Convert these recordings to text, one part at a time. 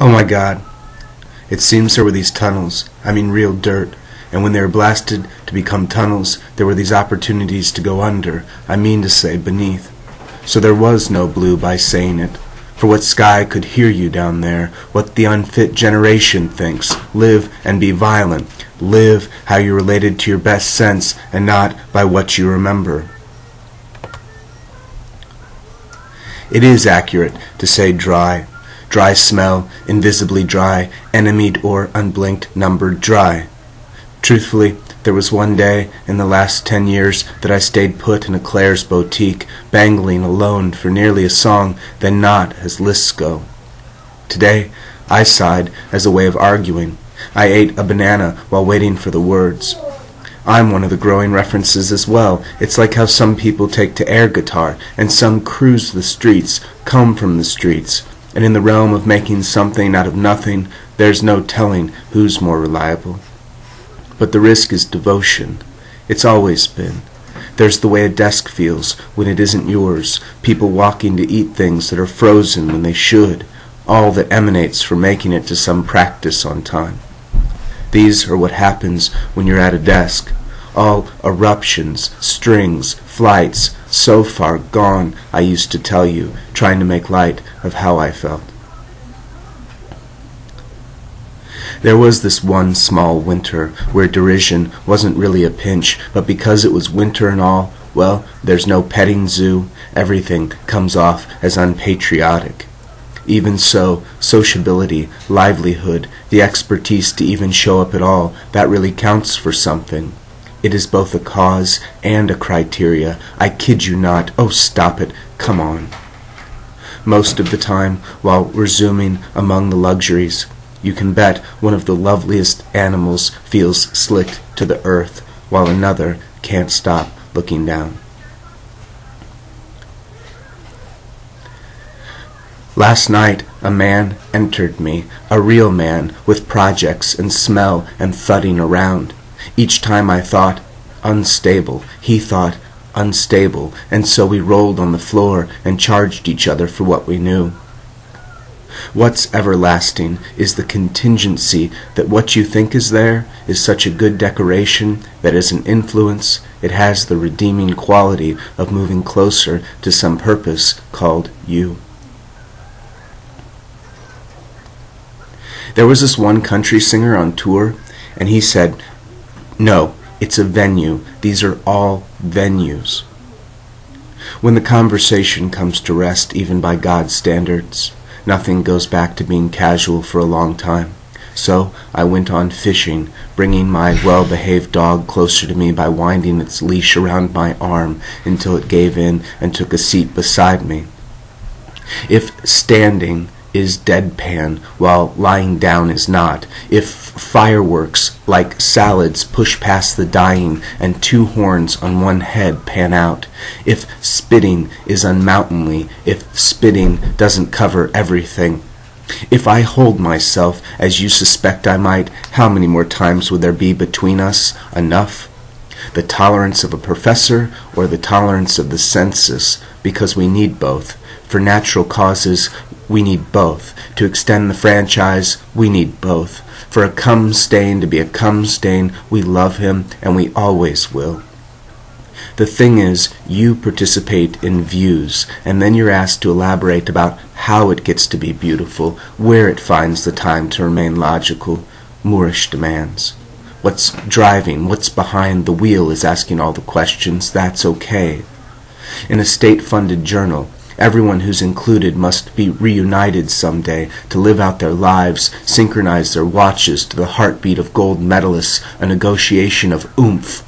Oh my God. It seems there were these tunnels, I mean real dirt, and when they were blasted to become tunnels, there were these opportunities to go under, I mean to say beneath. So there was no blue by saying it. For what sky could hear you down there, what the unfit generation thinks. Live and be violent. Live how you're related to your best sense and not by what you remember. It is accurate to say dry. Dry smell, invisibly dry, enemied or unblinked, numbered dry. Truthfully, there was one day in the last 10 years that I stayed put in a Claire's boutique, bangling alone for nearly a song, then not as lists go. Today, I sighed as a way of arguing. I ate a banana while waiting for the words. I'm one of the growing references as well. It's like how some people take to air guitar, and some cruise the streets, come from the streets. And in the realm of making something out of nothing, there's no telling who's more reliable. But the risk is devotion. It's always been. There's the way a desk feels when it isn't yours, people walking to eat things that are frozen when they should, all that emanates from making it to some practice on time. These are what happens when you're at a desk. All eruptions, strings, flights, so far gone, I used to tell you, trying to make light of how I felt. There was this one small winter where derision wasn't really a pinch, but because it was winter and all, well, there's no petting zoo, everything comes off as unpatriotic. Even so, sociability, livelihood, the expertise to even show up at all, that really counts for something. It is both a cause and a criteria. I kid you not. Oh, stop it. Come on. Most of the time, while resuming among the luxuries, you can bet one of the loveliest animals feels slicked to the earth, while another can't stop looking down. Last night, a man entered me, a real man, with projects and smell and thudding around. Each time I thought, unstable, he thought, unstable, and so we rolled on the floor and charged each other for what we knew. What's everlasting is the contingency that what you think is there is such a good decoration that as an influence it has the redeeming quality of moving closer to some purpose called you. There was this one country singer on tour, and he said, "No, it's a venue. These are all venues." When the conversation comes to rest, even by God's standards, nothing goes back to being casual for a long time. So I went on fishing, bringing my well-behaved dog closer to me by winding its leash around my arm until it gave in and took a seat beside me. If standing is deadpan while lying down is not, if fireworks like salads push past the dying and two horns on one head pan out, if spitting is unmountainly, if spitting doesn't cover everything, if I hold myself as you suspect I might, how many more times would there be between us? Enough? The tolerance of a professor or the tolerance of the census, because we need both. For natural causes, we need both. To extend the franchise, we need both. For a cum stain to be a cum stain, we love him, and we always will. The thing is, you participate in views, and then you're asked to elaborate about how it gets to be beautiful, where it finds the time to remain logical. Moorish demands. What's driving, what's behind the wheel is asking all the questions. That's okay. In a state-funded journal, everyone who's included must be reunited someday to live out their lives, synchronize their watches to the heartbeat of gold medalists, a negotiation of oomph.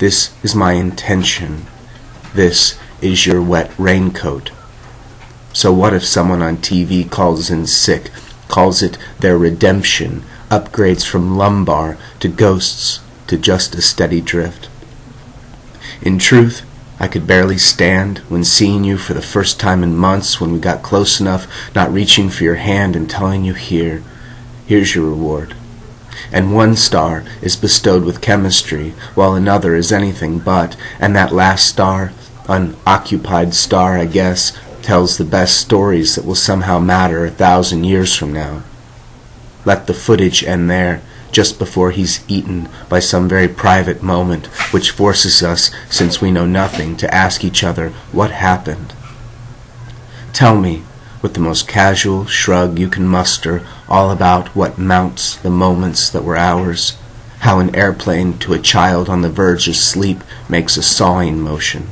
This is my intention. This is your wet raincoat. So what if someone on TV calls in sick, calls it their redemption, upgrades from lumbar to ghosts to just a steady drift? In truth, I could barely stand when seeing you for the first time in months, when we got close enough, not reaching for your hand and telling you, here's your reward. And one star is bestowed with chemistry, while another is anything but, and that last star, unoccupied star, I guess, tells the best stories that will somehow matter 1,000 years from now. Let the footage end there, just before he's eaten by some very private moment which forces us, since we know nothing, to ask each other what happened. Tell me, with the most casual shrug you can muster, all about what mounts the moments that were ours, how an airplane to a child on the verge of sleep makes a sawing motion.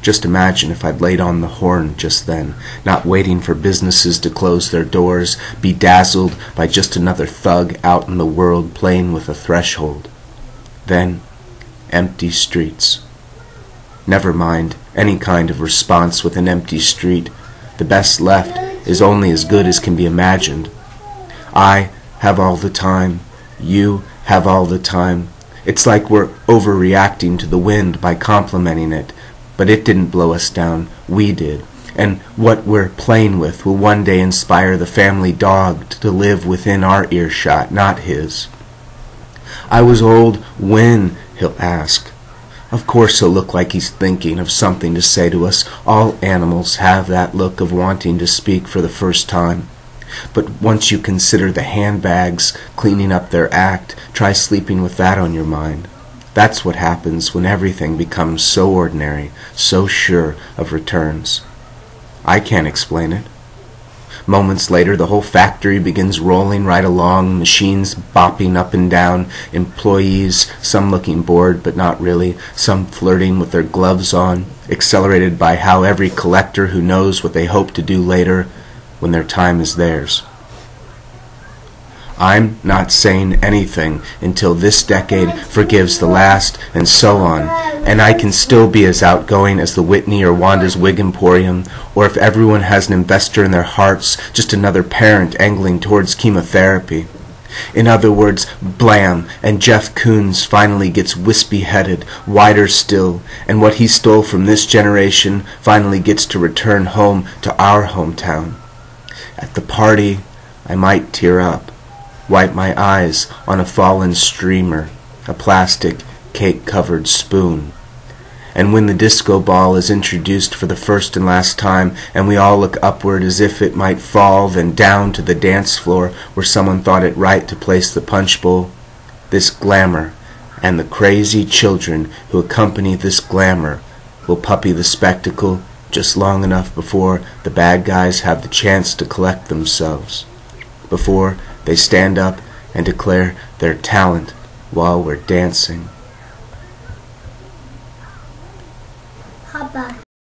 Just imagine if I'd laid on the horn just then, not waiting for businesses to close their doors, bedazzled by just another thug out in the world playing with a threshold. Then, empty streets. Never mind any kind of response with an empty street. The best left is only as good as can be imagined. I have all the time. You have all the time. It's like we're overreacting to the wind by complimenting it. But it didn't blow us down. We did. And what we're playing with will one day inspire the family dog to live within our earshot, not his. I was old when, he'll ask. Of course he'll look like he's thinking of something to say to us. All animals have that look of wanting to speak for the first time. But once you consider the handbags cleaning up their act, try sleeping with that on your mind. That's what happens when everything becomes so ordinary, so sure of returns. I can't explain it. Moments later, the whole factory begins rolling right along, machines bopping up and down, employees, some looking bored but not really, some flirting with their gloves on, accelerated by how every collector who knows what they hope to do later when their time is theirs. I'm not saying anything until this decade forgives the last, and so on, and I can still be as outgoing as the Whitney or Wanda's Wig Emporium, or if everyone has an investor in their hearts, just another parent angling towards chemotherapy. In other words, blam, and Jeff Koons finally gets wispy-headed, wider still, and what he stole from this generation finally gets to return home to our hometown. At the party, I might tear up. Wipe my eyes on a fallen streamer, a plastic cake-covered spoon. And when the disco ball is introduced for the first and last time, and we all look upward as if it might fall, then down to the dance floor where someone thought it right to place the punch bowl, this glamour and the crazy children who accompany this glamour will puppy the spectacle just long enough before the bad guys have the chance to collect themselves, before they stand up and declare their talent while we're dancing.